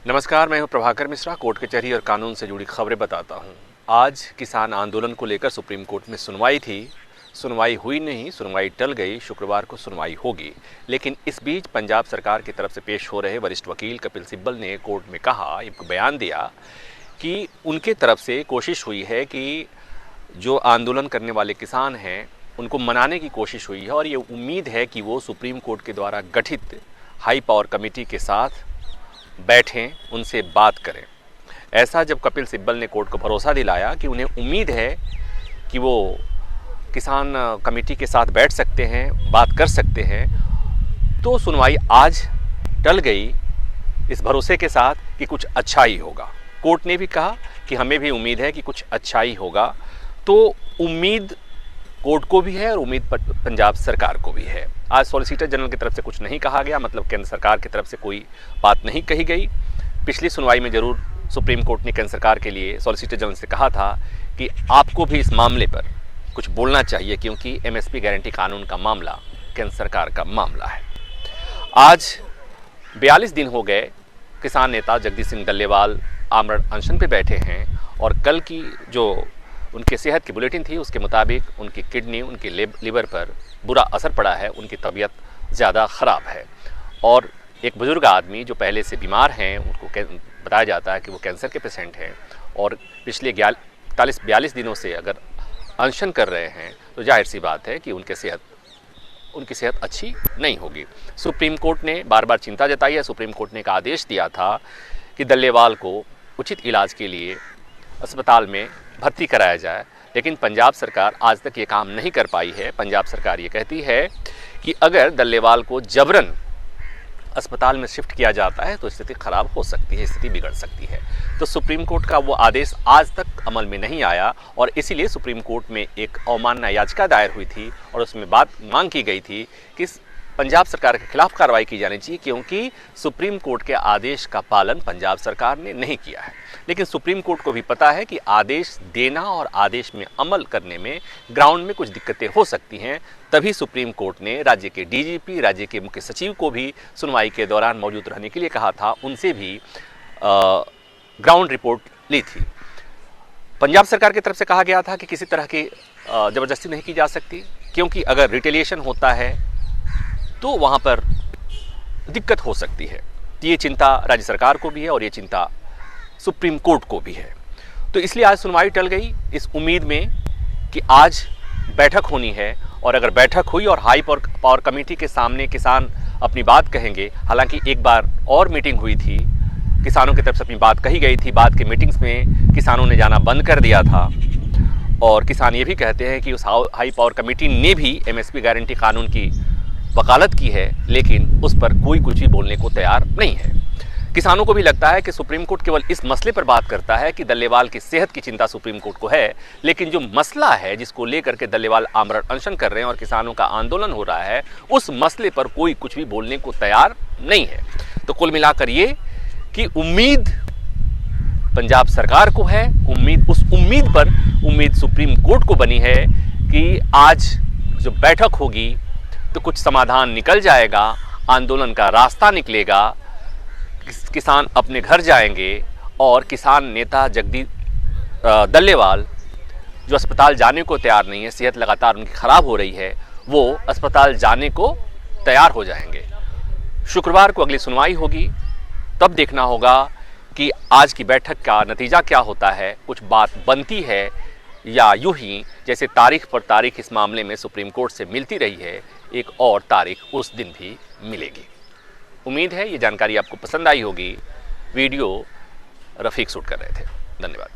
नमस्कार, मैं हूं प्रभाकर मिश्रा। कोर्ट कचहरी और कानून से जुड़ी खबरें बताता हूं। आज किसान आंदोलन को लेकर सुप्रीम कोर्ट में सुनवाई थी। सुनवाई हुई नहीं, सुनवाई टल गई। शुक्रवार को सुनवाई होगी। लेकिन इस बीच पंजाब सरकार की तरफ से पेश हो रहे वरिष्ठ वकील कपिल सिब्बल ने कोर्ट में कहा, एक बयान दिया कि उनके तरफ से कोशिश हुई है कि जो आंदोलन करने वाले किसान हैं उनको मनाने की कोशिश हुई है और ये उम्मीद है कि वो सुप्रीम कोर्ट के द्वारा गठित हाई पावर कमेटी के साथ बैठें, उनसे बात करें। ऐसा जब कपिल सिब्बल ने कोर्ट को भरोसा दिलाया कि उन्हें उम्मीद है कि वो किसान कमेटी के साथ बैठ सकते हैं, बात कर सकते हैं, तो सुनवाई आज टल गई इस भरोसे के साथ कि कुछ अच्छा ही होगा। कोर्ट ने भी कहा कि हमें भी उम्मीद है कि कुछ अच्छा ही होगा। तो उम्मीद कोर्ट को भी है और उम्मीद पंजाब सरकार को भी है। आज सॉलिसिटर जनरल की तरफ से कुछ नहीं कहा गया, मतलब केंद्र सरकार की तरफ से कोई बात नहीं कही गई। पिछली सुनवाई में जरूर सुप्रीम कोर्ट ने केंद्र सरकार के लिए सॉलिसिटर जनरल से कहा था कि आपको भी इस मामले पर कुछ बोलना चाहिए, क्योंकि एमएसपी गारंटी कानून का मामला केंद्र सरकार का मामला है। आज 42 दिन हो गए किसान नेता जगदीश सिंह डल्लेवाल आमरण अनशन पे बैठे हैं और कल की जो उनके सेहत की बुलेटिन थी उसके मुताबिक उनकी किडनी, उनके लिवर पर बुरा असर पड़ा है, उनकी तबीयत ज़्यादा ख़राब है। और एक बुज़ुर्ग आदमी जो पहले से बीमार हैं, उनको बताया जाता है कि वो कैंसर के पेशेंट हैं और पिछले 42 दिनों से अगर अनशन कर रहे हैं तो जाहिर सी बात है कि उनकी सेहत अच्छी नहीं होगी। सुप्रीम कोर्ट ने बार बार चिंता जताई है। सुप्रीम कोर्ट ने एक आदेश दिया था कि डल्लेवाल को उचित इलाज के लिए अस्पताल में भर्ती कराया जाए, लेकिन पंजाब सरकार आज तक ये काम नहीं कर पाई है। पंजाब सरकार ये कहती है कि अगर डल्लेवाल को जबरन अस्पताल में शिफ्ट किया जाता है तो स्थिति खराब हो सकती है, स्थिति बिगड़ सकती है। तो सुप्रीम कोर्ट का वो आदेश आज तक अमल में नहीं आया और इसीलिए सुप्रीम कोर्ट में एक अवमानना याचिका दायर हुई थी और उसमें मांग की गई थी कि पंजाब सरकार के खिलाफ कार्रवाई की जानी चाहिए, क्योंकि सुप्रीम कोर्ट के आदेश का पालन पंजाब सरकार ने नहीं किया है। लेकिन सुप्रीम कोर्ट को भी पता है कि आदेश देना और आदेश में अमल करने में ग्राउंड में कुछ दिक्कतें हो सकती हैं। तभी सुप्रीम कोर्ट ने राज्य के डीजीपी, राज्य के मुख्य सचिव को भी सुनवाई के दौरान मौजूद रहने के लिए कहा था, उनसे भी ग्राउंड रिपोर्ट ली थी। पंजाब सरकार की तरफ से कहा गया था कि किसी तरह की ज़बरदस्ती नहीं की जा सकती, क्योंकि अगर रिटेलिएशन होता है तो वहाँ पर दिक्कत हो सकती है। ये चिंता राज्य सरकार को भी है और ये चिंता सुप्रीम कोर्ट को भी है। तो इसलिए आज सुनवाई टल गई इस उम्मीद में कि आज बैठक होनी है, और अगर बैठक हुई और हाई पावर कमेटी के सामने किसान अपनी बात कहेंगे, हालांकि एक बार और मीटिंग हुई थी, किसानों की तरफ से अपनी बात कही गई थी, बाद के मीटिंग्स में किसानों ने जाना बंद कर दिया था और किसान ये भी कहते हैं कि उस हाई पावर कमेटी ने भी एमएसपी गारंटी कानून की वकालत की है, लेकिन उस पर कोई कुछ भी बोलने को तैयार नहीं है। किसानों को भी लगता है कि सुप्रीम कोर्ट केवल इस मसले पर बात करता है कि डल्लेवाल की सेहत की चिंता सुप्रीम कोर्ट को है, लेकिन जो मसला है जिसको लेकर के डल्लेवाल आमरण अनशन कर रहे हैं और किसानों का आंदोलन हो रहा है, उस मसले पर कोई कुछ भी बोलने को तैयार नहीं है। तो कुल मिलाकर ये कि उम्मीद पंजाब सरकार को है, उस उम्मीद सुप्रीम कोर्ट को बनी है कि आज जो बैठक होगी तो कुछ समाधान निकल जाएगा, आंदोलन का रास्ता निकलेगा, किसान अपने घर जाएंगे और किसान नेता जगदीश डल्लेवाल जो अस्पताल जाने को तैयार नहीं है, सेहत लगातार उनकी खराब हो रही है, वो अस्पताल जाने को तैयार हो जाएंगे। शुक्रवार को अगली सुनवाई होगी, तब देखना होगा कि आज की बैठक का नतीजा क्या होता है। कुछ बात बनती है या यूं ही जैसे तारीख पर तारीख इस मामले में सुप्रीम कोर्ट से मिलती रही है, एक और तारीख उस दिन भी मिलेगी। उम्मीद है ये जानकारी आपको पसंद आई होगी। वीडियो रफ़ीक शूट कर रहे थे। धन्यवाद।